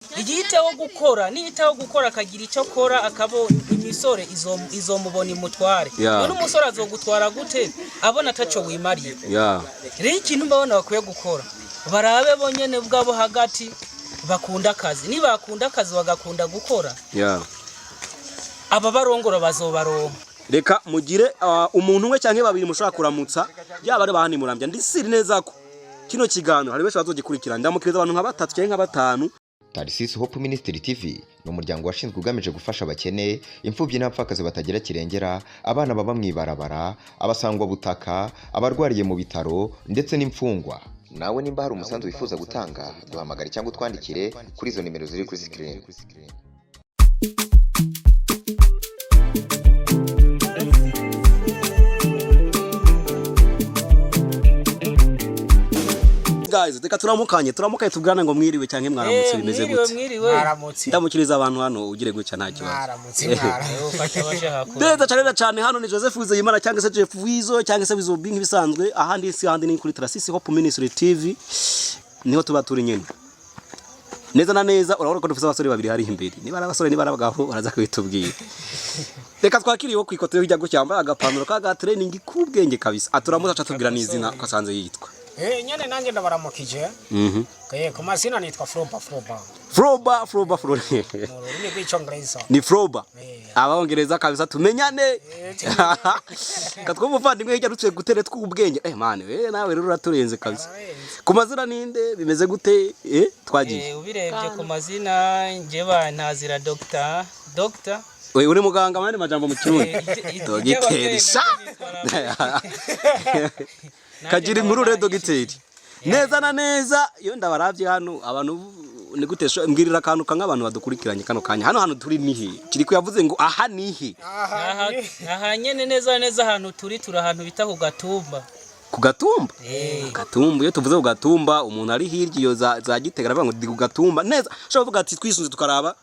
igiteho gukora nitaho gukora akagira icyo akora akabo imisore izomubona imutware none umusore azogutwara gute abona ataco wimariye rero ikintu mbabona bakwiye gukora barabe bonyene bwabo hagati bakunda akazi nibakunda akazi bagakunda gukora aba barongora bazobaronka reka mugire umuntu umwe cyangwa babiri mushaka kuramutsa yaba ari bahani murambya ndisiri neza ko kino kigano hari benshi bazogikurikira ndamukiriza abantu nka batatu cyangwa nka batanu. Tarisisi Hope Ministry TV no muryango washinzwe ugamije gufasha abakene imfubyi n'abapfakazi batagira kirengera abana baba mwibarabara abasangwa butaka abarwariye mu bitaro ndetse n'imfungwa. Nawe nimba hari umusanzu wifuza gutanga duhamagare cyangwa twandikire kuri izo nimero ziri kuri screen. Guys, deka turamukanye tubwana ngo mwiriwe cyangwa mwaramutse bimeze gute? Mwaramutse. Ndamukiriza abantu hano ugire gutya nta kibazo. Mwaramutse ufata abashaka ko. Beza cyane hano ni Joseph Uzeyimana cyangwa se Jeff Wizo cyangwa se Wizo Bing bisanzwe ahandi ni kuri Tarisisi Hope Ministry TV niho tuba turi nyene. Neza na neza urabona ko dufite abasore babiri hari imbere. Niba ari abasore niba ari abagabo baraza kwitubwira. Reka twakiriye ko ikote y'ijya gucyamba agapantaro ka training kubwenge kabisa. Aturamuza catubwira n'izina ko asanze yitwa. Nyene nanjye ndabaramukije. Ku mazina nitwa Froba. Ni bw'icyongereza. Ni Froba. Abongereza kabisa tumenyane. Katwumuvandimwe hirya rutse gutere tw'ubwenge. Man nawe rero uraturenze kabisa. Ku mazina ninde bimeze gute? Twagiye. Ubirebye ku mazina njye ntazira Dr. We uri muganga mande majambo mu kirundi. Dogiterisha. Kagira inkuru dogiteri. Neza na neza iyo ndabaravye hano abantu ni gutesha mbwirira akantu nk'abantu badukurikiranye kano kanya hano turi nihe kiri kuyavuze ngo aha nihe aha nyene neza ahantu turi ahantu bita ku Gatumba. Ku Gatumba? Gatumba iyo tuvuze ku Gatumba umuntu ari hirya iyo za Gitega aravuga ngo ndi ku Gatumba neza shaka kuvuga ati twisunze tukaraba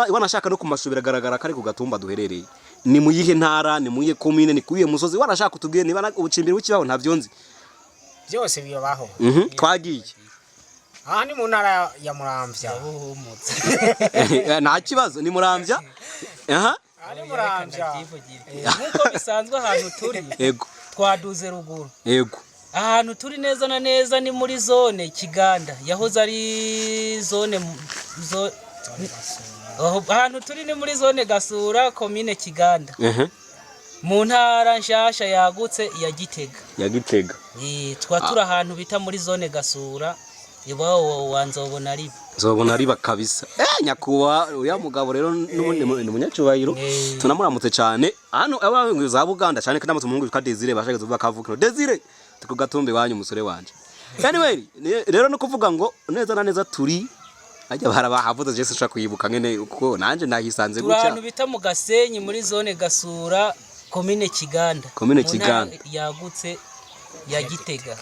wanashaka no kumashubira garagara kari ku Gatumba duherereye ni mu yihe ntara ni mu yihe commune ni kuye musozi wanashaka kutubwira niba ubucimbiri w'ikibaho ntavyonzi byose biyobaho twagiye aha ni mu ntara ya Muramvya nta kibazo ni Muramvya ari Muramvya nkuko bisanzwe ahantu turi yego twaduze ruguru yego ahantu turi neza na neza ni muri zone Kiganda yahoze ari zone ahantu turi ni muri zone Gasura commune Kiganda mu ntara nshasha yagutse ya Gitega twa turi ahantu bita muri zone Gasura ibaho wanzobona riba zobona riba kabisa nyakuwa uya mugabo rero n'ubundi munyacyubahiro tunamuramutse cyane hano abantu za Buganda cyane kandi amutse umuhungu Desire bashaka kuvuga kavukiro Desire tukugatumbe wanyu umusore wanje anyway rero no kuvuga ngo neza na neza turi ajya barabahavuze je sishaka kuyibuka ngene uko nanje nahisanze gutya abantu bita mu Gasenyi muri zone Gasura commune Kiganda yagutse ya Gitega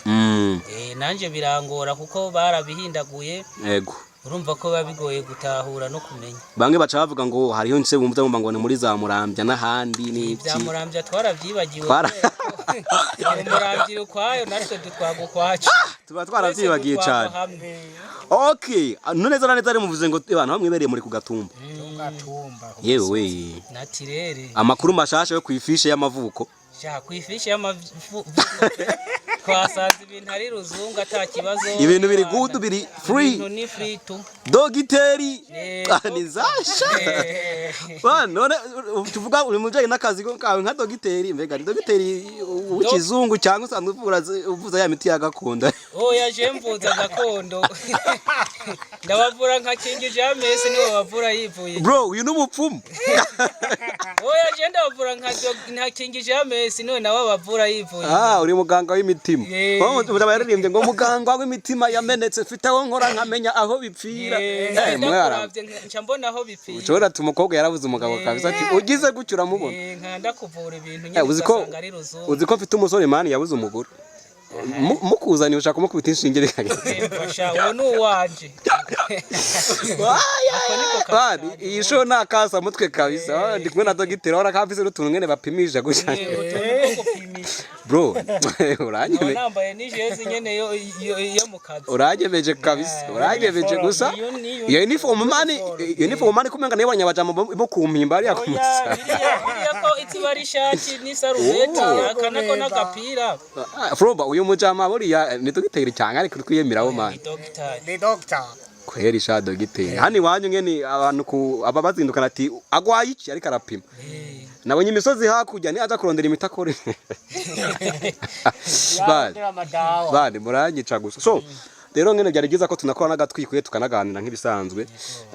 nanje birangora kuko barabihindaguye yego urumva ko babigoye gutahura no kumenya bamwe baca bavuga ngo hariho nse bumva ngo ni muri za Muramvya n'ahandi n'iki za Muramvya twaravyibagiwe Muramvya kwayo natwe dutwago kwacu tuba twaravyibagiye cyane okay neza na neza ari muvuze ngo abantu bamwe bereye muri ku Gatumba yewe natirere amakuru mashasha yo kwifishe y'amavuko kwifishe y'amavuko twasanze ibintu ari ruzungu atakibazo ibintu biri good biri free ibintu ni free tu dogiteri nizasha none tuvuga uri mujanye n'akazi kawe nka dogiteri mbega dogiteri ukizungu cyangwa usanzwe uvuza ya miti ya gakondo oya mvuza gakondo ndabavura nka King James niwe bavura yivuye bro uyu n'umupfumu oya ndabavura nka King James niwe nawe bavura yivuye uri muganga w'imitima uraba yaririmbye ngo muganga w'imitima yamenetse mfite aho nkora nkamenya aho bipfira mwara mbona aho bipfira ushobora umukobwa yarabuze umugabo kabisa ati ugize gucyura mubona nkanda kuvura ibintu nyine ugasanga ari ruzungu uzi ko mfite umusore mani yabuze umugore mukuzani ushaka kumukubita inshinge bikagenda fasha uwo nuwanje bani iyi show nakasa mutwe kabisa ndi kumwe na dogiteri ora kafise rutuntu ngene bapimisha gusa bro uranyeme nambaye nijezi nyene yo mukazi uranyemeje kabisa uranyemeje gusa iyo uniform mani kumenga nayo banyabajamo bo kumpimba ari yakumisa ko itibari shati ni sarubeti akanako n'agapira Froba uyu mujama buriya ni dogiteri cyangwa ari kwiyemeraho man ni doctor kweri sha dogiteri hani wanyu ngene abantu aba bazindukana ati agwaye iki ariko arapima nabonye imisozi hakujya ni aza kurondera imitakore bani muranyica gusa so rero ngene byari byiza ko tunakora nagatwikuye tukanaganira nk'ibisanzwe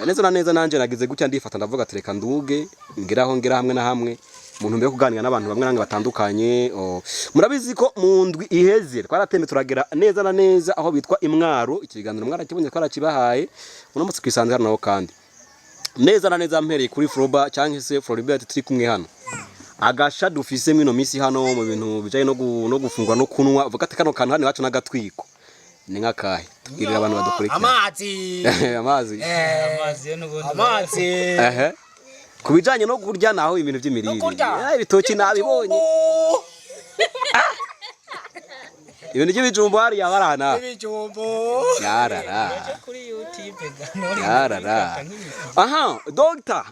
neza na neza nanje nagize gutya ndifata ndavuga tereka nduge ngira hamwe na hamwe umuntu mbere kuganira n'abantu bamwe nange batandukanye murabizi ko mu ndwi iheze twaratembe turagera neza na neza aho bitwa Imwaro ikiganiro mwarakibonye twarakibahaye unomutse kwisanze hano naho kandi neza na neza mpereye kuri Froba cyangwa se Floribert turi kumwe hano agasha dufise mwino misi hano mu bintu bijaye no gufungwa no kunwa uvuga ati kano kantu hano wacu nagatwiko ni nkakahe tubwirira abantu badukurikira amazi kubijanye no kurya naho ibintu by'imirire ibitoki nabibonye ibintu by'ibijumbo hari yabarana ibijumbo yarara kuri YouTube yarara aha doctor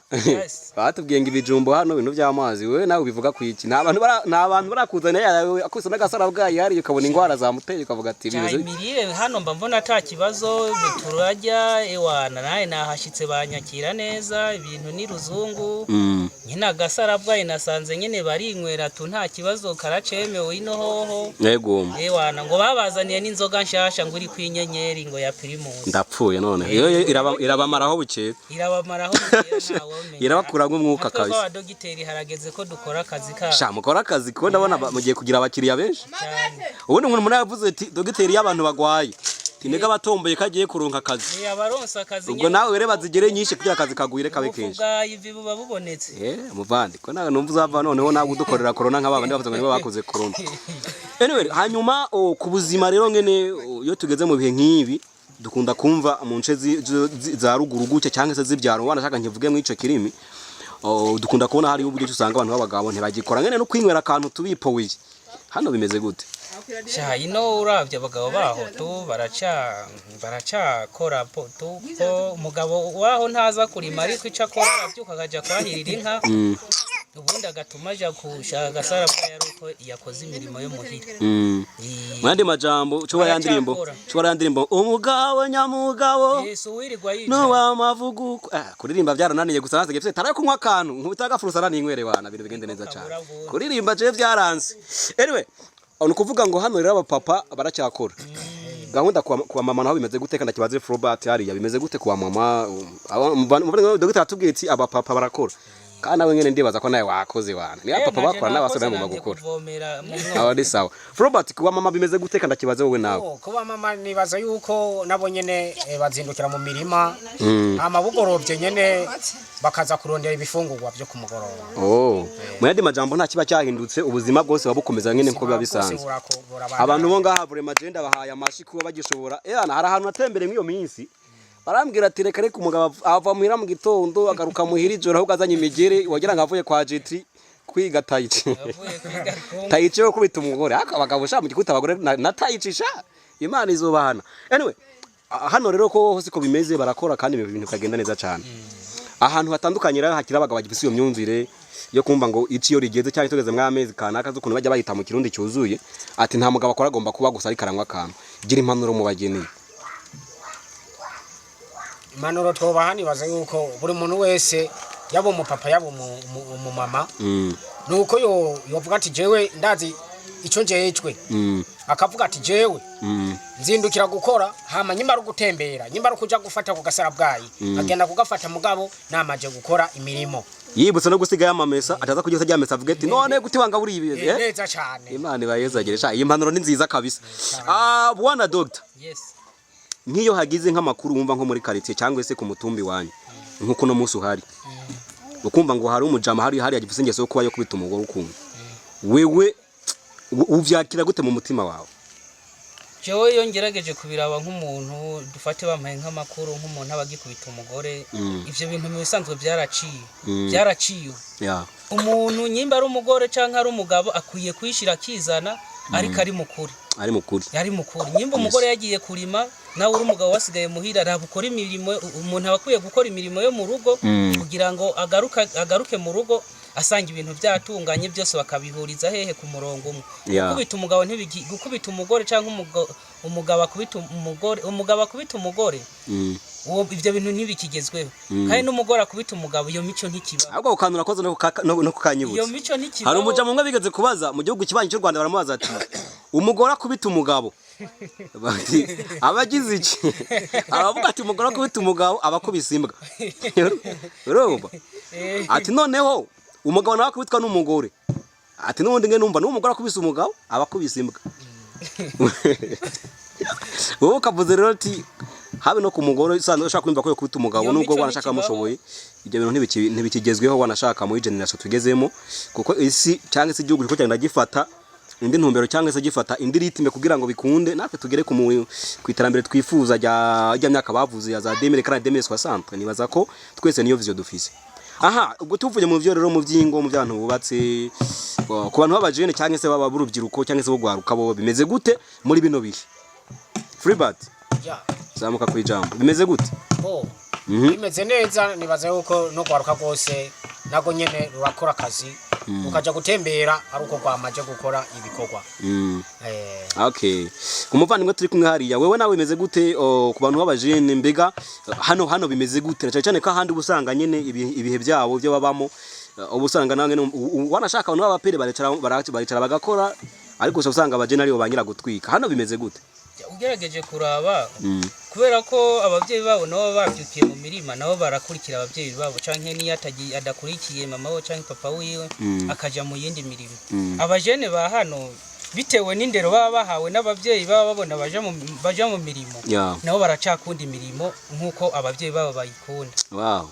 batubwiye ngo ibijumbo hano ibintu by'amazi wewe nawe ubivuga ku iki nta bantu barakuzana yawe akusa n'agasara bwayi hari ukabona ingwara zamuteye ukavuga ati bivuze imirire hano mba mbona ata kibazo biturajya ewana naye nahashitse banyakira neza ibintu ni ruzungu nyina agasara bwayi nasanze nyene barinywera tu nta kibazo karacemewe ino hoho yego ewana ngo babazaniye n'inzoga nshasha ngo uri kwinyenyeri ngo ya Primus ndapfuye none iyo irabamaraho buke irabakura nk'umwuka kabisa kwa dogiteri harageze ko dukora akazi ka sha mukora akazi ko ndabona mugiye kugira abakiriya benshi ubundi umuntu muri yavuze ati dogiteri y'abantu bagwaye tinega batomboye kagiye kuronka akazi abaronsa akazi ubwo nawe rero bazigere nyinshi kugira akazi kaguire kabe kenshi ubwayi buba bubonetse muvandi ko nawe numva uzava noneho nawe udukorera corona nk'abandi bavuze ngo nibo bakoze corona anyway hanyuma ku buzima rero ngene iyo tugeze mu bihe nk'ibi dukunda kumva mu nce za ruguru gucye cyangwa se zibyaro wanashaka nkivuge mu ico kirimi dukunda kubona hari uburyo usanga abantu babagabo ntibagikora ngene no kwinywera akantu tubipowiye hano bimeze gute sha ino uravye abagabo baho tu baracakora tu ko umugabo waho ntaza kurima ariko ico akora aravyuka akaja kwahirira inka ubundi agatuma aja kushaka agasara yaruko yakoze imirimo yo muhira mwandi majambo cyo yandirimbo umugabo nyamugabo Yesu wirirwa yica no wamavugu kuririmba byarananiye gusa naze gifite taraye kunywa akantu nkubitaga furusa n'inywere wana bintu bigende neza cyane kuririmba je byaranze anyway kuvuga ngo hano rero abapapa baracyakora gahunda kwa mama naho bimeze gute kandi kibaze Floribert hariya bimeze gute kwa mama dogiteri atubwiye ati abapapa barakora kandi nawe ngene ndibaza ko nawe wakoze wana ni abapapa bakora n'abasore mu magukora abari sawa Floribert kwa mama bimeze gute kandi kibaze wowe nawe kuba mama nibaza yuko nabo nyene bazindukira mu mirima amabugorovye nyene bakaza kurondera ibifungurwa byo kumugoroba mwandi majambo nta kiba cyahindutse ubuzima bwose babukomeza nyene nko biba bisanzwe abantu bo ngaha vure magenda bahaye amashi kuba bagishobora hari ahantu atembere mwiyo minsi barambwira ati reka umugabo ava muhira mu gitondo agaruka muhira ijoro aho gazanye imigere wagira ngo avuye kwa Jetri kwiga tayici yo kubita umugore abagabo sha mu gikuta abagore na tayicisha Imana izobahana anyway hano rero ko hose ko bimeze barakora kandi ibintu kagenda neza cyane ahantu hatandukanye rero hakira abagabo bagifise iyo myumvire yo kumva ngo iciyo rigeze cyane tugeze mw'amezi kanaka z'ukuntu bajya bahita mu kirundi cyuzuye ati nta mugabo akora agomba kuba gusa ari karangwa kantu gira impanuro mu bageneye impanuro twobahani baze yuko buri muntu wese yabo umupapa yabo umumama nuko yovuga ati jewe ndazi ico njejwe akavuga ati jewe nzindukira gukora hama nyimara gutembera nyimara kuja gufata ku gasara bwayi agenda kugafata mugabo namaje gukora imirimo yibutse no gusiga yamamesa ataza kugeza ryamesa avuga ati none gutibanga buri ibi neza cyane Imana ibayezageresha iyi mpanuro ni nziza kabisa bwana doctor yes nkiyo hagize nk'amakuru wumva nko muri quartier cyangwa se ku mutumbi wanyu nkuko no musu hari ukumva ngo hari umujama hari yagifise ingeso yo kuba yo kubita umugore ukuntu wewe uvyakira gute mu mutima wawe jewe yongerageje kubiraba nk'umuntu dufate bampaye nk'amakuru nk'umuntu abagikubita umugore ivyo bintu mu bisanzwe byaraciye umuntu nyimba ari umugore canke ari umugabo akwiye kwishira kizana ariko ari mukuri nyimba umugore yagiye kurima nawe uri umugabo wasigaye muhira arabukora imirimo umuntu abakwiye gukora imirimo yo mu rugo kugira ngo agaruke mu rugo asanga ibintu byatunganye byose bakabihuriza hehe ku murongo umwe gukubita umugabo gukubita umugore cyangwa umugabo akubita umugore ivyo bintu ntibikigezweho kandi n'umugore akubita umugabo iyo mico ntikiba ahubwo ukanura koze no kukanyibutsa iyo mico ntikiba hari umuja mumwe bigeze kubaza mu gihugu kibanyi cy'u Rwanda baramubaza ati umugore akubita umugabo abagize iki aravuga ati umugore akubita umugabo abakubise imbwa urumva ati noneho umugabo nawe akubitwa n'umugore ati n'ubundi nge numva n'umugore akubise umugabo abakubise imbwa wowe kavuze rero ati habe no ku mugore sanzwe ushaka kumva ko yakubita umugabo nubwo wanashaka mushoboye ibyo bintu ntibikigezweho wanashaka mu generation tugezemo kuko isi cyangwa se igihugu cyo cyangwa gifata indi ntumbero cyangwa se gifata indi ritime kugira ngo bikunde natwe tugere ku iterambere twifuza rya myaka bavuze ya za 2040 nibaza ko twese niyo vision dufise. Aha ubwo tuvuye mu byo rero mu byingo mu byantu bubatse ku bantu b'abajene cyangwa se baba burubyiruko cyangwa se bo gwaruka bo bimeze gute muri bino bihe? Freebird zamuka ku ijambo bimeze gute? Bimeze neza nibaza yuko no gwaruka gose nago nyene rurakora akazi ukaja gutembera ari uko kwamaje gukora ibikorwa. Okay. Kumuvandimwe turi kumwe hariya wewe nawe bimeze gute ku bantu b'abajene mbega hano bimeze gute cyane ko ahandi ubusanga nyene ibihe byabo byo babamo ubusanga nange wanashaka abantu b'abapere baricara bagakora ariko usanga abajene ari bo bangira gutwika hano bimeze gute? Ugerageje kuraba kubera ko abavyeyi babo nabo bavyukiye mu mirima nabo barakurikira abavyeyi babo canke ni yatagiye adakurikiye mama we canke papa wiwe akaja mu yindi mirimo. Abajene ba hano bitewe n'indero baba bahawe n'abavyeyi baba babona baja mu mirimo nabo baracakunda imirimo nkuko abavyeyi babo bayikunda. Wow.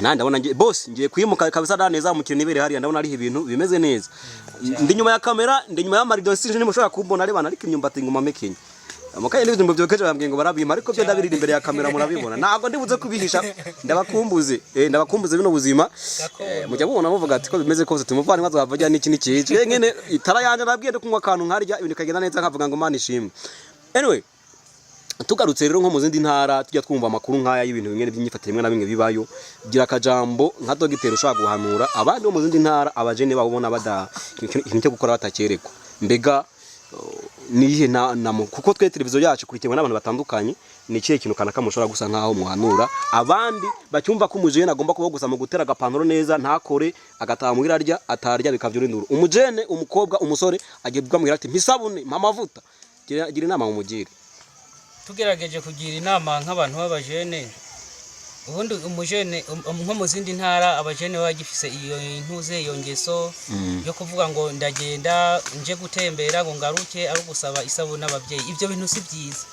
Ndabona boss ngiye kwimuka kabisa daneza mu kintu nibere hariya ndabona ari ibintu bimeze neza. Ndi nyuma ya kamera ndi nyuma ya marido sinje nimushobora kumbona ari bana ariko imyumbati nguma mekenya. Amakaye n'ibintu byokeje bambwiye ngo barabima ariko byo ndabiri imbere ya kamera murabibona ntago ndibuze kubihisha ndabakumbuze bino buzima mujya mubona muvuga ati ko bimeze kose tumuvana mwazo bavagira n'iki n'iki nyene itara yanje nabwiye kunywa kantu nkarya ibintu kagenda neza nkavuga ngo mana ishimwe. Anyway tugarutse rero nko mu zindi ntara tujya twumva amakuru nkaya y'ibintu bimwe by'imyifatire imwe na bimwe bibayo gira akajambo nka dogiteri ushaka guhanura abandi bo mu zindi ntara abajene babona bada ikintu cyo gukora batakerekwa mbega nihe kuko twe televiziyo yacu kurikirwa n'abantu batandukanye ni kiye kintu kanaka mushobora gusa nkaho muhanura abandi bacyumva ko umujene agomba kuba gusa mu gutera agapantaro neza ntakore agataha muhira arya atarya bikavyura induru umujene umukobwa umusore agibwa muhira ati mpisabune mamavuta gira inama mu mugire tugerageje kugira inama nk'abantu b'abajene ubundi umujene nko mu zindi ntara abajene bagifise iyo intuze iyo ngeso yo kuvuga ngo ndagenda nje gutembera ngo ngaruke ari gusaba isabune n'abavyeyi ivyo bintu si byiza.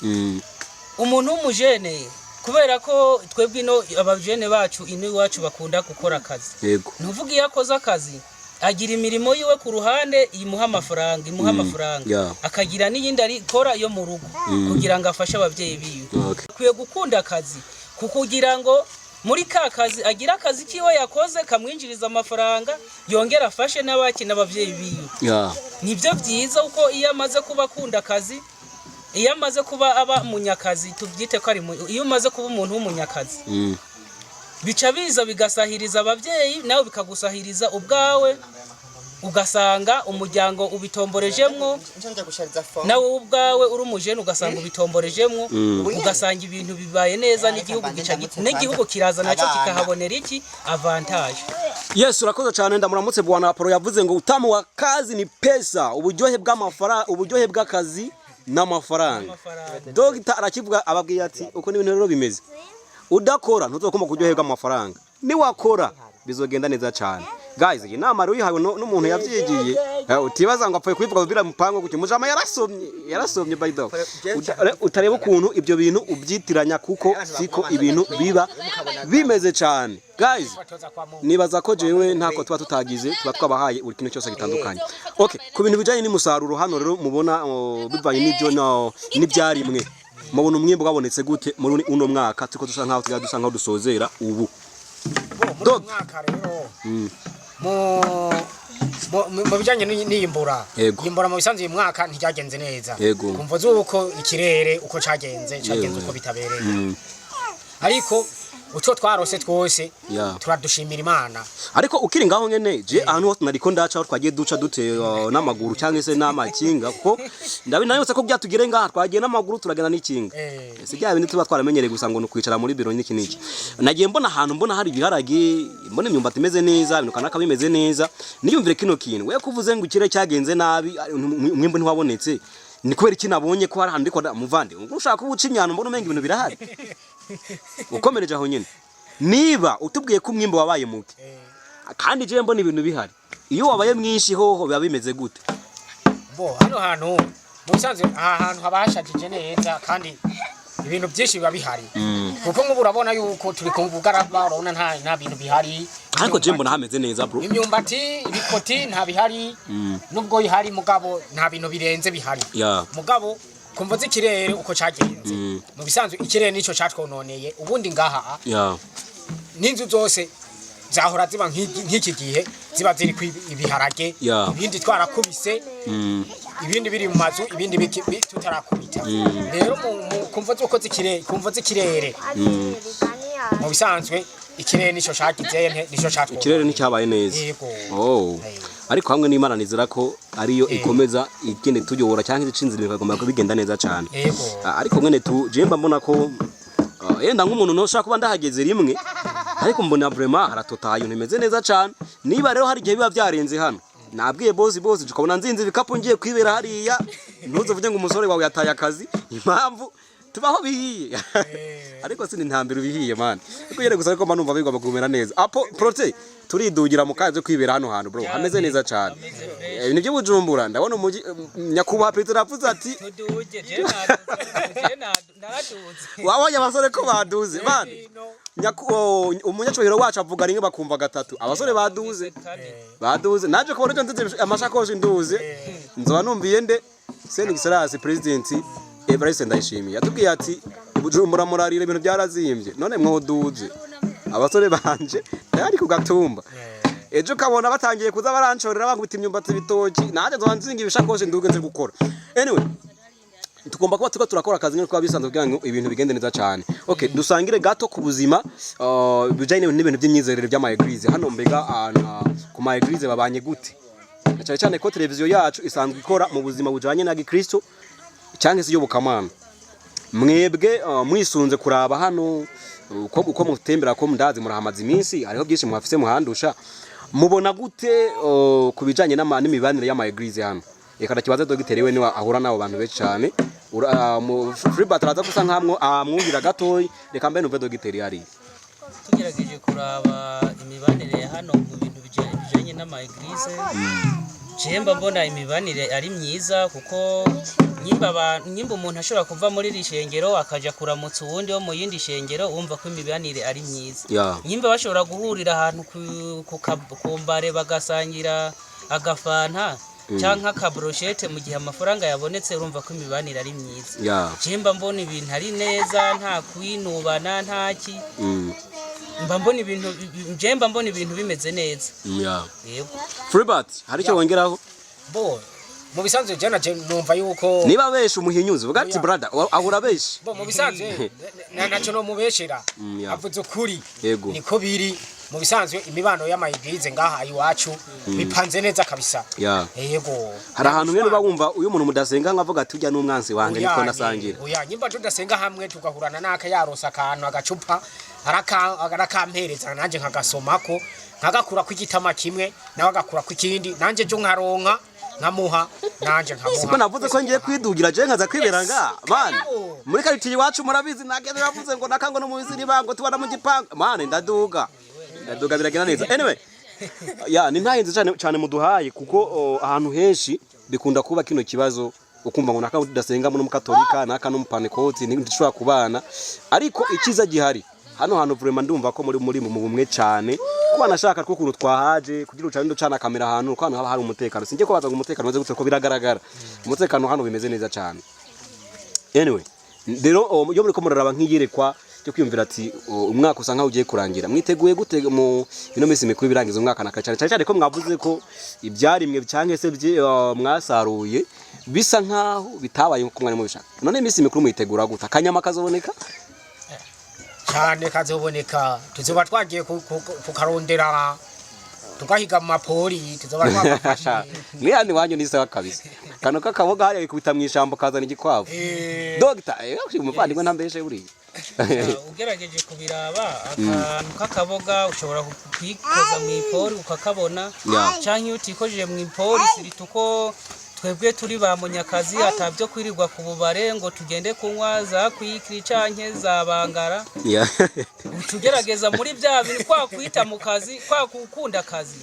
Umuntu w'umujene kubera ko twebwe ino abajene bacu ino iwacu bakunda gukora akazi ntuvuga iyo akoze akazi agira imirimo yiwe ku ruhande imuha amafaranga akagira n'iyindi arikora yo mu rugo kugira ngo afashe abavyeyi biwe kwiye gukunda akazi kukugira ngo muri ka kazi agira akazi kiwe yakoze kamwinjiriza amafaranga yongera afashe n'abaki n'abavyeyi biwe. Nibyo byiza uko iyo amaze kuba akunda akazi iyo amaze kuba aba munyakazi tubyite ko ari iyo umaze kuba umuntu w'umunyakazi bica biza bigasahiriza abavyeyi nawe bikagusahiriza ubwawe ugasanga umuryango ubitomborejemwo nawe ubwawe uri umujene ugasanga ubitomborejemwo ugasanga ibintu bibaye neza n'igihugu kiraza nacyo kikahabonera iki avantage. Yes urakoze cyane ndamuramutse bwana Apollo yavuze ngo utamu wa kazi ni pesa uburyohe bw'amafaranga uburyohe bw'akazi n'amafaranga. Dogita arakivuga ababwiye ati uko ni ibintu rero bimeze udakora ntuzokoma kuryoherwa amafaranga ni wakora bizogenda neza cyane. Guys iyi nama rero yihawe n'umuntu yavyigiye utibaza ngo apfuye kubivuga bibira mupango gutyo mujama yarasomye by the utareba ukuntu ibyo bintu ubyitiranya kuko siko ibintu biba bimeze cyane guys nibaza ko jewe ntako tuba tutagize tuba twabahaye buri kintu cyose gitandukanye okay ku bintu bijanye n'umusaruro hano rero mubona bivanye n'ibyo n'ibyarimwe mubona umwimbo wabonetse gute muri uno mwaka tuko dusa nkaho dusozera ubu dog mu bijanye n'iyimbura mu bisanzwe uyu mwaka ntiyagenze neza kumva zuko ikirere uko cyagenze uko bitabereye ariko uco twarose twose turadushimira Imana ariko ukiri ngaho nyene je ahantu hose nariko ndaca twagiye duca dute n'amaguru cyangwa se n'amakinga kuko ndabinayose ko byatugire ngaha twagiye n'amaguru turagana n'ikinga si bya bindi tuba twaramenyereye gusa ngo kwicara muri biro n'iki n'iki nagiye mbona ahantu mbona hari ibiharage mbona imyumbati imeze neza ibintu kanaka bimeze neza niyumvire kino kintu we kuvuze ngo ikire cyagenze nabi umwimbo ntiwabonetse ni kubera iki nabonye ko hari ahantu ndiko muvande ushaka kubuca imyano mbona umenga ibintu birahari ukomereje aho nyene niba utubwiye ko umwimbo wabaye muke kandi je mbona ibintu bihari iyo wabaye mwinshi hoho biba bimeze gute hano hantu musanze ahantu habashajije neza kandi ibintu byinshi biba bihari kuko nk'ubu urabona yuko turi kumvugaraba urabona nta bintu bihari ariko je mbona hameze neza bro imyumbati ibikoti nta bihari nubwo ihari mugabo nta bintu birenze bihari mugabo kumva z'ikirere uko cyagenze mu bisanzwe ikirere nico cyatwononeye ubundi ngaha n'inzu zose zahora ziba nk'iki gihe ziba ziri ibiharage ibindi twarakubise ibindi biri mu mazu ibindi tutarakubita rero kumva zuko z'ikirere mu bisanzwe ikirere nico cyagize nico cyatwononeye ikirere nicyabaye neza ariko hamwe n'Imana nizera ko ariyo ikomeza igende tujyobora cyangwa icinzira bikagomba kubigenda neza cyane ariko mwene tujemba mbona ko yenda nk'umuntu no shaka kuba ndahageze rimwe ariko mbona vraiment haratotaye ntemeze neza cyane niba rero hari gihe biba byarenze hano nabwiye boss ukabona nzinze bikapo ngiye kwibera hariya ntuzovuge ngo umusore wawe yataye akazi impamvu tubaho bihiye ariko sindi ntambira bihiye man ariko yere gusa ariko manumva bigomba kumera neza apo prote turidugira mu kaje kwibera hano hantu bro hameze neza cyane ibintu byo Bujumbura ndabona umuji nyakuba Petero avuze ati tuduje je naraduze wabonye abasore ko baduze man umunyacyubahiro wacu avuga rimwe bakumva gatatu abasore baduze naje kubona cyo nzize amashakoshi nduze nzoba numviye nde Seningi Sarasi president Evariste Ndayishimiye yatubwiye ati Bujumbura murarira ibintu byarazimbye none mwoduze abasore banje yari ku gatumba ejo kabona batangiye kuza barancorera bankubita imyumbati bitoki naje nzanzinga ibishakoshi nduge nzi gukora anyway tugomba kuba turakora akazi nko bisanzwe kugira ngo ibintu bigende neza cyane okay dusangire gato ku buzima bijanye n'ibintu by'imyizerere by'ama eglise hano mbega ku ma eglise babanye gute cyane cyane ko televiziyo yacu isanzwe ikora mu buzima bujanye na Gikristo cyangwa se yobokamana mwebwe mwisunze kuraba hano uko mutembera ko ndazi murahamaze iminsi ariho byinshi muhafise muhandusha mubona gute kubijanye n'imibanire y'ama eglise hano reka ndakibaze dogiteri we niwe ahura nabo bantu benshi cyane Freebert araza gusa nkamwo amwumvira gatoyi reka mbe numve dogiteri ari tugerageje kuraba imibanire hano mu bintu bijanye n'ama eglise Jemba mbona imibanire ari myiza kuko nyimba umuntu ashobora kuva muri rishengero akaja kuramutsa uwundi wo mu yindi shengero umva ko imibanire ari myiza nyimba bashobora guhurira ahantu ku mbare bagasangira agafanta cyangwa akabrochette mu gihe amafaranga yabonetse urumva ko imibanire ari myiza jemba mbona ibintu ari neza nta kwinubana ntaki Jemba mbona ibintu bimeze neza yego Freebert hari cyo wongeraho mu bisanzwe jana numva yuko niba besha umuhinyuzi vuga ati brother ahura besha mu bisanzwe naco no mubeshera avuze ukuri niko biri mu bisanzwe imibano y'amayigize ngaha iwacu bipanze neza kabisa yego hari ahantu ngene bawumva uyu muntu mudasenga nkavuga ati ujya n'umwanzi wanjye niko nasangira nyimba tudasenga hamwe tugahurana naka yarosa akantu agacupa arakampereza nanje nkagasomako nkagakura ku gitama kimwe nawe agakura ku kindi nanje cyo nkaronka nkamuha nanje nkamuha siko navuze ko ngiye kwidugira je nkaza kwiberanga bana muri karitiye iwacu murabizi nageze yavuze ngo nakango no mubizi nibango tubana mu gipangu mane ndaduga biragenda neza anyway ya ni ntayenze cyane muduhaye kuko ahantu henshi bikunda kuba kino kibazo ukumva ngo naka udasenga mu mukatolika naka no mupanekoti ndishobora kubana ariko ikiza gihari hano hantu vraiment ndumva ko muri mu bumwe cyane kuba nashaka ko kuntu twahaje kugira ucane ndo cana kamera ahantu ko hano haba hari umutekano sinje ko baza ngo umutekano maze gutse ko biragaragara umutekano hano bimeze neza cyane anyway rero yo muri ko muraraba nk'iyerekwa cyo kwiyumvira ati umwaka usanga ugiye kurangira mwiteguye gute mu ino minsi mikuru birangiza umwaka nakacane cyane ko mwavuze ko ibyarimwe cyanke se mwasaruye bisa nkaho bitabaye nko mwari mubishaka none iminsi mikuru muyitegura gute akanyama kazoboneka cyane kazoboneka tuzoba twagiye kukarondera tugahiga mu mapori tuzoba twafashe mwihandi wanyu ni sawa kabisa kano kakaboga hariya kubita mu ishambo kazana igikwavu Dr. umuvandimwe ntambeshe buri ugerageje kubiraba akantu kakaboga ushobora kwikoza mu ipori ukakabona cyangwa iyo utikojeje mu ipori sirituko twebwe turi ba munyakazi atabyo kwirirwa ku bubare ngo tugende kunywa za kwikiri canke za bangara utugerageza muri bya bintu kwa kwita mu kazi kwa gukunda akazi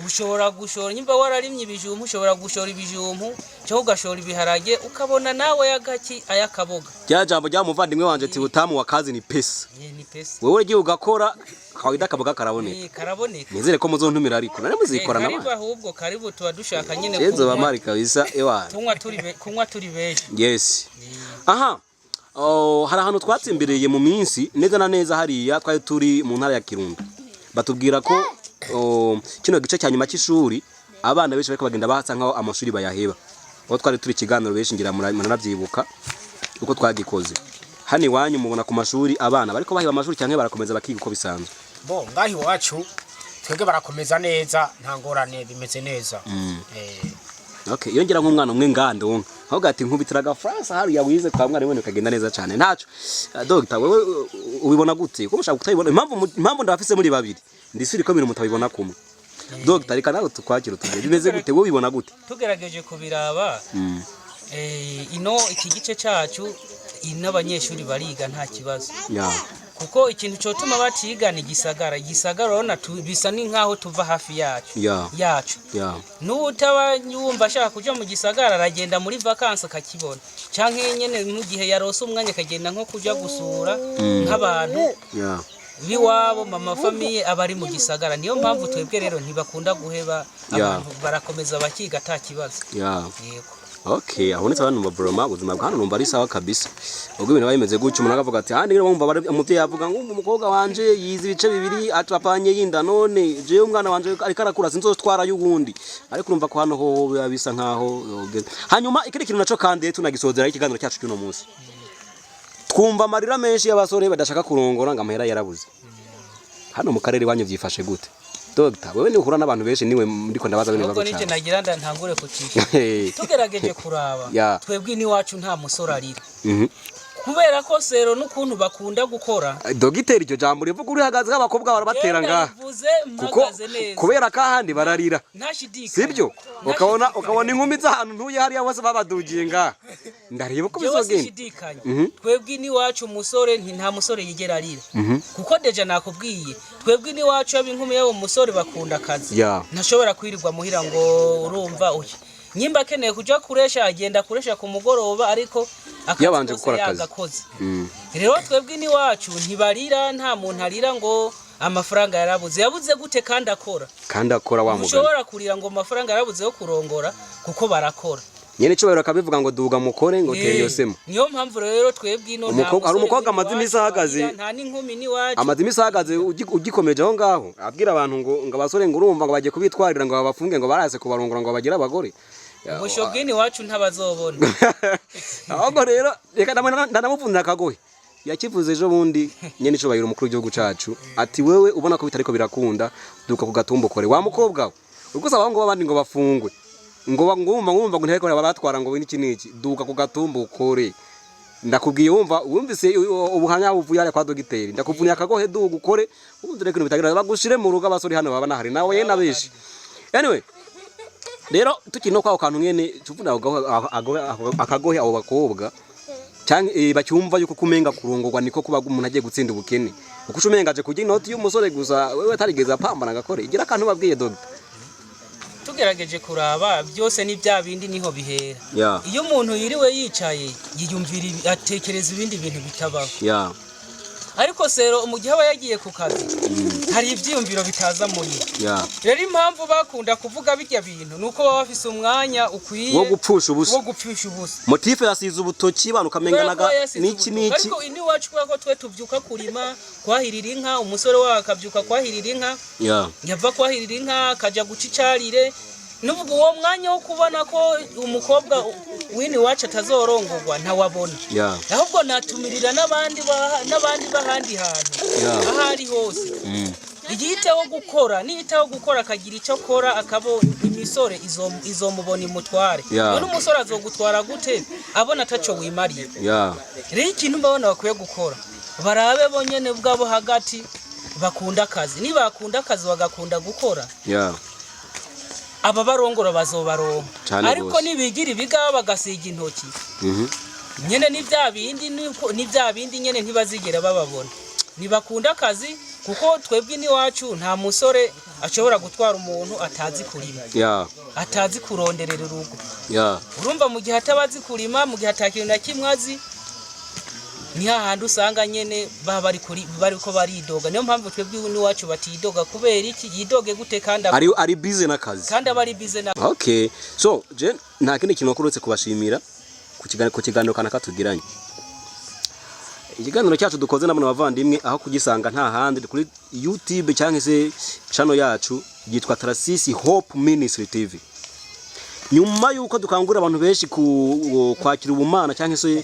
ushobora gushora nyimba wararimye ibijumbu ushobora gushora ibijumbu cyo ugashora ibiharage ukabona nawe yagaki ayakaboga cya jambo rya muvandimwe wanje ati utamu wa kazi ni pesa ni pesa wewe ugiye ugakora kawida kaboga karaboneka karaboneka nizere ko muzontumira ariko nari muzikora nabandi karibu ahubwo karibu tuba dushaka nyine yezo bamari kabisa ewa kunywa turi benshi yes aha hari ahantu twatsimbereye mu minsi neza na neza hariya twari turi mu ntara ya Kirundo batubwira ko kino gice cya nyuma cy'ishuri abana benshi bariko bagenda bahasa nkaho amashuri bayaheba aho twari turi kiganiro benshi ngira muranabyibuka uko twagikoze hani wanyu mubona ku mashuri abana bariko bahiba amashuri cyangwa barakomeza bakiga uko bisanzwe bo ngahi wacu twege barakomeza neza nta ngorane bimeze neza okay iyo ngira nk'umwana umwe ngando aho gati nkubitiraga France hari yawize kwa mwari wene kagenda neza cyane ntaco Dr. wewe ubibona gute ko mushaka kutayibona impamvu ndafise muri babiri ndisiri ko bintu mutabibona kumwe Dr. reka nawe tukwakira tugeze bimeze gute wowe ubibona gute tugerageje kubiraba ino iki gice cyacu n'abanyeshuri bariga nta kibazo kuko ikintu cyo tuma bacigana igisagara urabona bisa ni nkaho tuva hafi yacu n'utabanyumva ashaka kuja mu gisagara aragenda muri vacances akakibona canke nyene mu gihe yarose umwanya akagenda nko kuja gusura nk'abantu biwabo mama famille abari mu gisagara niyo mpamvu twebwe rero ntibakunda guheba abantu barakomeza bakiga ata kibazo yego okay ahonetse abantu babroma ubuzima bwa hano numva ari sawa kabisa ubwo ibintu bayimeze gutyo umuntu akavuga ati handi ngira bumva umuvyeyi avuga ngo umukobwa wanje yize ibice bibiri atapanye yinda none je umwana wanje ariko arakura sinzotwara y'ugundi ariko urumva ko hano ho bisa nkaho hanyuma ikindi kintu naco kandi tunagisozera ikiganiro cyacu cy'uno munsi twumva amarira menshi y'abasore badashaka kurongora ngo amahera yarabuze hano mu karere wanyu vyifashe gute Dr. wewe ni uhura n'abantu benshi niwe ndiko ndabaza bene bako cyane ubwo nagira ntangure kucisha tugerageje kuraba twebwe ni wacu nta musore arira kubera ko sero n'ukuntu bakunda gukora Dogiteri iryo jambo rivuga uri hagaze abakobwa barabatera ngaha kuko kubera ka handi bararira sibyo ukabona inkumi z'ahantu ntuye hariya bose babadugiye ngaha ndareba ko bizogenda twebwe ni wacu umusore nta musore yigera arira kuko deja nakubwiye twebwe ni wacu ab'inkumi yabo umusore bakunda akazi ntashobora kwirirwa muhira ngo urumva uye nyimba akeneye kuja kuresha agenda kuresha ku mugoroba ariko yabanje gukora akazi rero twebwe ni wacu ntibarira nta muntu arira ngo amafaranga yabuze gute kandi akora wa mugani ushobora kurira ngo amafaranga yarabuze yo kurongora kuko barakora nyene cyo bakabivuga ngo duga mukore ngo teye yosemo niyo mpamvu rero twebwe ino hari umukobwa amazi imisi ahagaze nta n'inkumi ni wacu amazi imisi ahagaze ugikomeje aho ngaho abwira abantu ngo abasore ngo urumva ngo bagiye kubitwarira ngo babafunge ngo barase kubarongora ngo bagira abagore Umushogini wacu ntabazobona. Ahubwo rero reka ndanamuvunira akagohe. Yakivuze ejo bundi nyene ico bayira umukuru w'igihugu cacu ati wewe ubona ko bitariko birakunda duka ku gatumbo kore wa mukobwa ubwo saba ngo babandi ngo bafungwe ngo ngumva ngo nteko batwara ngo n'iki n'iki duka ku gatumbo kore ndakubwiye wumvise ubuhanya buvuye ari kwa dogiteri ndakuvunira akagohe duga ukore ubundi reka bitagira bagushire mu rugo abasori hano baba nahari nawe yena beshi anyway rero tukino kwa kantu nyene tuvuna akagohe abo bakobwa cyangwa bacyumva yuko kumenga kurongorwa niko kuba umuntu agiye gutsinda ubukene uko ucumengaje kujya inoti y'umusore gusa wewe tarigeze apambana gakore igira akantu babwiye Dr. Tugerageje kuraba byose ni bya bindi niho bihera. Iyo umuntu yiriwe yicaye yiyumvira atekereza ibindi bintu bitabaho. Ariko sero mu gihe aba yagiye ku kazi hari ibyiyumviro bitaza muri. Rero impamvu bakunda kuvuga bijya bintu nuko baba bafise umwanya ukwiye wo gupfusha ubusa. Motife yasize ubutoki bana ukamenganaga niki. Ariko ini wacu ko twe tuvyuka kurima kwahirira inka umusore wa akavyuka kwahirira inka. Yava kwahirira inka kaja guca icarire. Nuvuga uwo mwanya wo kubona ko umukobwa wini wacu atazorongorwa ntawabona. Ahubwo natumirira n'abandi bahandi hantu. Ahari hose. Igiteho gukora akagira icyo akora akabo imisore izomubona imutware. None umusore azogutwara gute abona ataco wimariye. Rero ikintu mbabona bakwiye gukora barabe bonyene bwabo hagati bakunda akazi nibakunda akazi bagakunda gukora. Aba barongora bazobaronka ariko nibigira ibiga bagasiga intoki nyene ni bya bindi nyene ntibazigera bababona nibakunda akazi kuko twebwe ni wacu nta musore ashobora gutwara umuntu atazi kurima atazi kuronderera urugo urumva mu gihe atabazi kurima mu gihe atakintu na kimwe azi ni hahandi usanga nyene bariko baridoga niyo mpamvu twebwe ni wacu batidoga kubera iki yidoge gute kandi ari busy nakazi kandi abari busy na Okay, so je nta kindi kintu wakurutse kubashimira ku kiganiro kana katugiranye. Ikiganiro cyacu dukoze n'abana bavandimwe aho kugisanga nta handi kuri YouTube cyangwa se channel yacu yitwa Tarasisi Hope Ministry TV. Nyuma yuko dukangura abantu benshi kwakira ubumana cyangwa se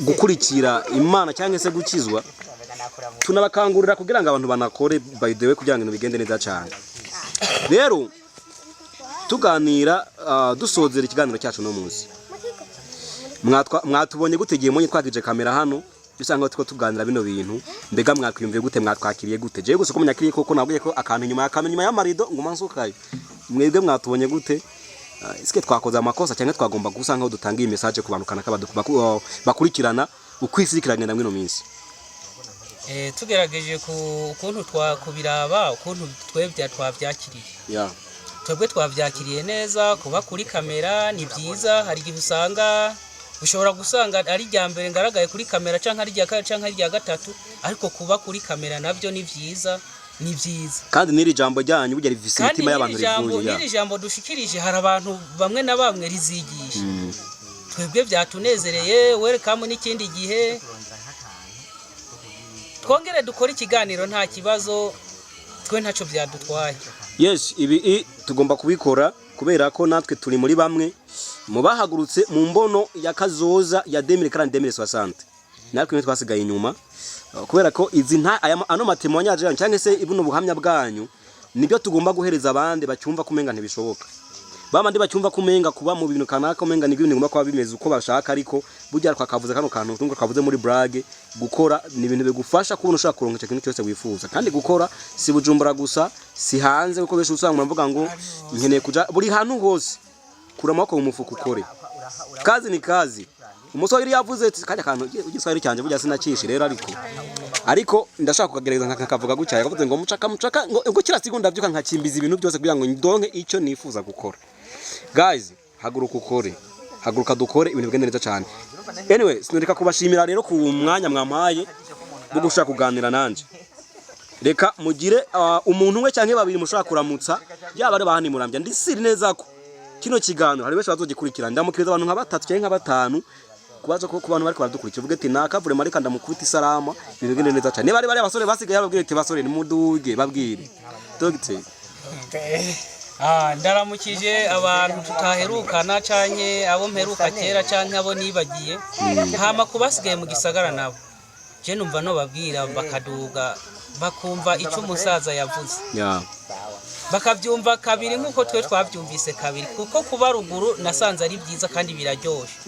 gukurikira Imana cyangwa se gukizwa tunabakangurira kugira ngo abantu banakore by the way kugira ngo bigende neza cyane. Rero tuganira dusozera ikiganiro cyacu no munsi mwatubonye gutegeye monye twakije kamera hano bisanga tuko tuganira bino bintu mbega mwakwiyumviye gute mwatwakiriye gute je gusa ko munyakiriye koko nabwiye ko akantu nyuma y'amarido ngo mansukaye mwebwe mwatubonye gute iske twakoze amakosa cyangwa twagomba gusanga aho dutanga iyi message ku bantu kanaka bakurikirana ukwisirikiranye ndamwe no minsi tugerageje ukuntu twakubiraba ukuntu twebwe twavyakiriye twebwe twavyakiriye neza kuba kuri kamera ni byiza hari igihe usanga ushobora gusanga ari rya mbere ngaragaye kuri kamera canka ari rya kabiri canka ari rya gatatu ariko kuba kuri kamera navyo ni byiza kandi niri jambo ryanyu burya rivise imitima y'abantu rivuye niri jambo dushikirije hari abantu bamwe na bamwe rizigisha twebwe byatunezereye welcome n'ikindi gihe twongere dukora ikiganiro nta kibazo twe ntaco byadutwaye. Yes, ibi tugomba kubikora kubera ko natwe turi muri bamwe mu bahagurutse mu mbono ya kazoza ya 2040 natwe twasigaye inyuma kubera ko izi ano matemoignage cyangwa se ibuno buhamya bwanyu nibyo tugomba guhereza abandi bacyumva kumenga ntibishoboka bamandi bacyumva kumenga kuba mu bintu kanaka kumenga nibyo ngomba kuba bimeze uko bashaka ariko burya twakavuze kano kantu tungo kavuze muri brage gukora ni ibintu bigufasha kubona ushaka kuronka ikintu cyose wifuza kandi gukora si Bujumbura gusa si hanze uko besho usanga muravuga ngo nkeneye kuja buri hantu hose kuramako mu mufuko ukore kazi ni kazi umusore yavuze kandi akantu igiswahili cyanje burya sinacishe rero ariko ndashaka kukagereza nkakavuga gucyaye akavuze ngo mucaka ngo kira segonda byuka nkakimbiza ibintu byose kugira ngo ndonke icyo nifuza gukora. Guys, haguruka ukore haguruka dukore ibintu bigende neza cyane. Anyway, sinureka kubashimira rero ku mwanya mwamaye bwo gushaka kuganira nanje. Reka mugire umuntu we cyangwa babiri mushaka kuramutsa yaba ari bahani murambya ndisiri neza ko kino kiganiro hari benshi bazogikurikira ndamukiriza abantu nka batatu cyangwa nka batanu kubaza ko kubantu bari kwaradukurikira uvuga ati naka vure marika ndamukubita isarama ibintu bigende neza cyane. Bari abasore basigaye babwire ati basore ni muduge babwire dogite ndaramukije abantu tutaherukana canke abo mperuka kera canke abo nibagiye hama kubasigaye mu gisagara nabo je numva no babwira bakaduga bakumva icyo umusaza yavuze bakabyumva kabiri nkuko twe twabyumvise kabiri kuko kuba ruguru nasanze ari byiza kandi biraryoshe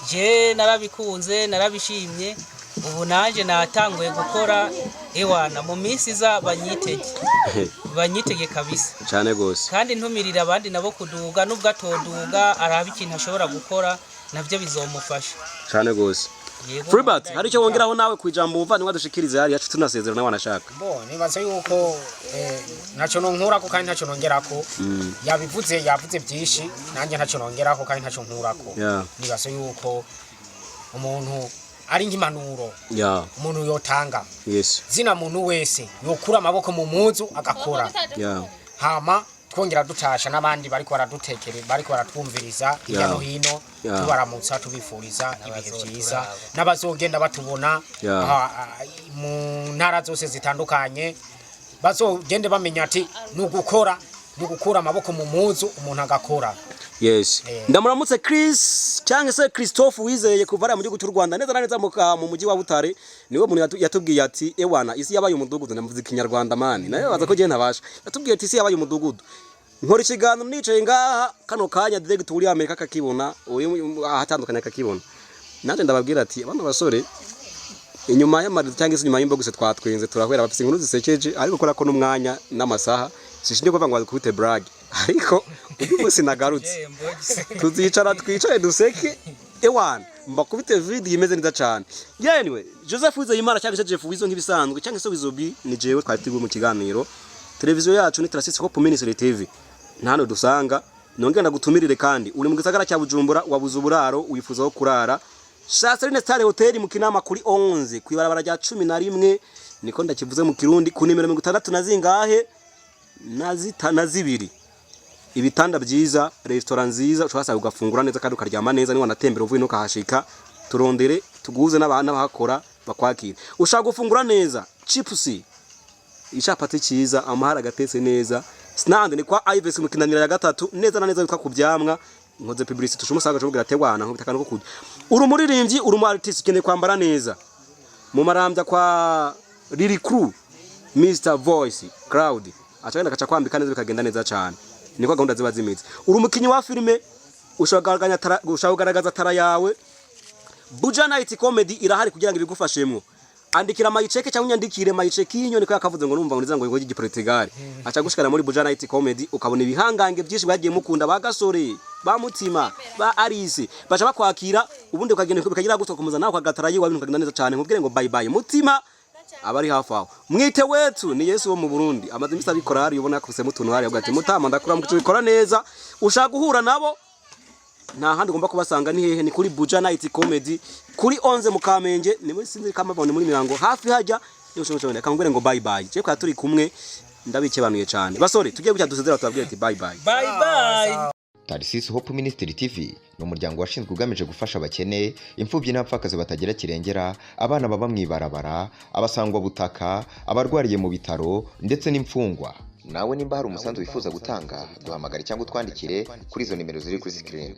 je narabikunze narabishimye ubu naje natanguye gukora ewana mu minsi za banyitege kabisa cyane gose kandi ntumirira abandi nabo kuduga nubwo atoduga araba ikintu ashobora gukora navyo bizomufasha cyane gose. Freebert hari icyo wongeraho nawe kwijambo umuvani wadushikirize hari yacu tunasezera nawe wanashaka nibaze yuko ntacyo nonkurako kandi ntacyo nongerako yavuze byinshi nanjye ntacyo nongerako kandi ntacyo nkurako nibaze yuko umuntu ari nk'impanuro umuntu yotanga zina muntu wese yokura amaboko mu muzu agakora hama twongera dutasha n'abandi bariko baradutekere bariko baratwumviriza hirya no hino tubaramutsa tubifuriza ibihe byiza n'abazogenda batubona mu ntara zose zitandukanye bazogende bamenya ati nugukora amaboko mu muzu umuntu agakora. Ndamuramutse Chris cyangwa se Christophe Wizeye kuva mu gihugu cy'u Rwanda neza na neza mu mujyi wa Butare niwe muntu yatubwiye ati ewana isi yabaye umudugudu ndamuvuze ikinyarwanda mani nayo baza ko je ntabasha yatubwiye ati isi yabaye umudugudu nkora ikiganiro nicaye ngaha kano kanya direct uri Amerika kakibona ahatandukanye kakibona nanje ndababwira ati abana basore inyuma y'amarizo cyangwa se inyuma y'imboguse twatwenze turahwera bafite inkuru zisekeje ariko kora ko n'umwanya n'amasaha sishinde kuvuga ngo bakubite brag ariko ubu sinagarutse tuzicara twicare duseke ewana mbakubite video imeze neza cyane anyway Joseph Wizeyimana cyangwa se Jeff Wizo nk'ibisanzwe cyangwa se Wizobi ni jewe twatiguye mu kiganiro televiziyo yacu ni Trasis Hope Ministry TV ntano dusanga nongenda gutumirire kandi uri mu gisagara cya Bujumbura wabuze uburaro wifuza ho kurara Shasarine Star Hotel mu Kinama kuri 11 kwibarabara rya 11 niko ndakivuze mu Kirundi ku nimero 60 nazingahe nazibiri ibitanda byiza restaurant nziza ushobora ugafungura neza kandi ukaryama neza ni wanatembera uvuye no kahashika turondere tuguze n'abana bahakora bakwakira ushaka gufungura neza chips icyapati cyiza amahara gatetse neza snande ni kwa Ives mu kinanira ya gatatu neza na neza bitwa kubyamwa nkoze publicity tushumusaga cyo tegwana nko bitakana ko kujya urumuririmbyi urumu artist ukeneye kwambara neza mu marambya kwa Lily Crew Mr Voice Crowd acagenda kaca kwambika neza bikagenda neza cyane niko gahunda ziba zimitse urumukinyi wa filme ushagaragaza tara yawe Buja Night Comedy irahari kugira ngo ibigufashemwo andikira mayicheke cyangwa unyandikire mayicheke y'inyo niko yakavuze ngo numva ngo ngo y'igipolitigari aca gushikana muri Buja Night Comedy ukabona ibihangange byinshi bagiye mukunda bagasore ba mutima ba Arise baca bakwakira ubundi ukagenda bikagira gutwa kumuza nawe kagatara yiwa ibintu kagenda neza cyane nkubwire ngo bye bye mutima abari hafi aho mwite wetu ni Yesu wo mu Burundi amaze imisa bikora hari ubona yakuse mutuntu hari agati mutama ndakura mu bikora neza ushaka guhura nabo nta handi ugomba kubasanga ni hehe ni kuri Buja Night Comedy kuri 11 mu Kamenge ni muri sinzi kamabone muri mirango hafi hajya niyo kangwire ngo bye bye je kwa turi kumwe ndabikebanuye cyane basore tugiye gucya dusezera tubabwire ati bye bye bye bye. Trasis Hope Ministry TV no muryango washinzwe ugamije gufasha abakene imfubyi n'abapfakazi batagira kirengera abana baba mwibarabara abasangwa butaka abarwariye mu bitaro ndetse n'imfungwa. Nawe nimba hari umusanzu wifuza gutanga duhamagare cyangwa twandikire kuri izo nimero ziri kuri screen.